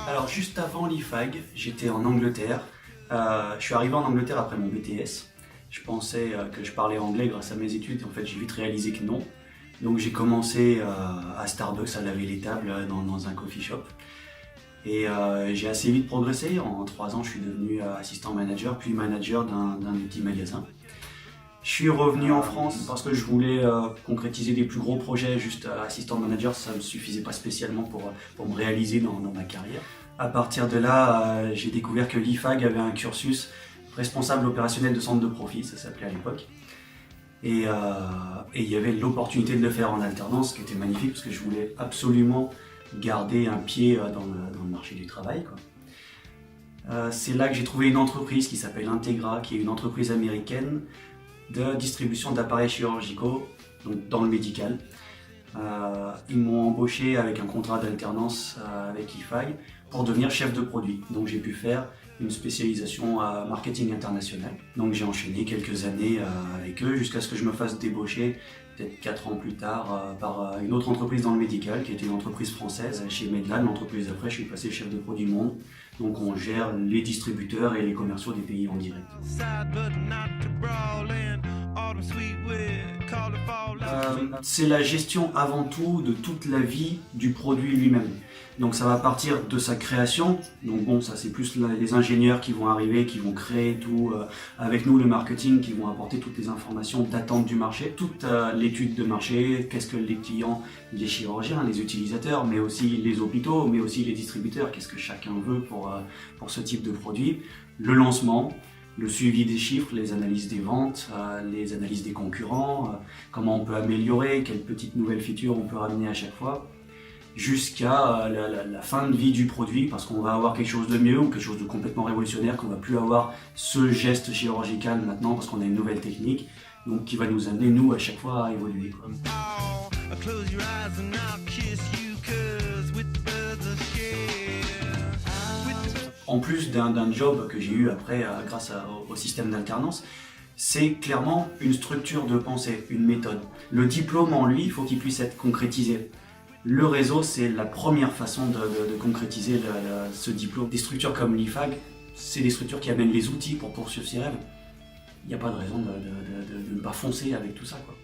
Alors juste avant l'IFAG, j'étais en Angleterre. Je suis arrivé en Angleterre après mon BTS. Je pensais que je parlais anglais grâce à mes études et en fait j'ai vite réalisé que non. Donc j'ai commencé à Starbucks à laver les tables dans un coffee shop. Et j'ai assez vite progressé. En 3 ans je suis devenu assistant manager puis manager d'un petit magasin. Je suis revenu en France parce que je voulais concrétiser des plus gros projets. Juste assistant manager, ça ne me suffisait pas spécialement pour me réaliser dans ma carrière. À partir de là, j'ai découvert que l'IFAG avait un cursus responsable opérationnel de centre de profit, ça s'appelait à l'époque. Et il y avait l'opportunité de le faire en alternance, ce qui était magnifique parce que je voulais absolument garder un pied dans le marché du travail, quoi. C'est là que j'ai trouvé une entreprise qui s'appelle Integra, qui est une entreprise américaine de distribution d'appareils chirurgicaux, donc dans le médical. Ils m'ont embauché avec un contrat d'alternance avec l'IFAG pour devenir chef de produit. Donc j'ai pu faire une spécialisation à marketing international. Donc j'ai enchaîné quelques années avec eux jusqu'à ce que je me fasse débaucher peut-être 4 ans plus tard par une autre entreprise dans le médical qui était une entreprise française chez Medlan. L'entreprise d'après, je suis passé chef de produit monde. Donc on gère les distributeurs et les commerciaux des pays en direct. C'est la gestion avant tout de toute la vie du produit lui-même. Donc ça va partir de sa création. Donc bon, ça c'est plus les ingénieurs qui vont arriver, qui vont créer tout avec nous, le marketing, qui vont apporter toutes les informations d'attente du marché, toute l'étude de marché, qu'est-ce que les clients, les chirurgiens, les utilisateurs, mais aussi les hôpitaux, mais aussi les distributeurs, qu'est-ce que chacun veut pour ce type de produit, le lancement, le suivi des chiffres, les analyses des ventes, les analyses des concurrents, comment on peut améliorer, quelles petites nouvelles features on peut ramener à chaque fois, jusqu'à la fin de vie du produit, parce qu'on va avoir quelque chose de mieux ou quelque chose de complètement révolutionnaire, qu'on ne va plus avoir ce geste chirurgical maintenant parce qu'on a une nouvelle technique, donc qui va nous amener, nous, à chaque fois à évoluer, quoi. En plus d'un job que j'ai eu après grâce au système d'alternance, c'est clairement une structure de pensée, une méthode. Le diplôme en lui, il faut qu'il puisse être concrétisé. Le réseau, c'est la première façon de concrétiser ce diplôme. Des structures comme l'IFAG, c'est des structures qui amènent les outils pour poursuivre ses rêves. Il n'y a pas de raison de ne pas foncer avec tout ça, quoi.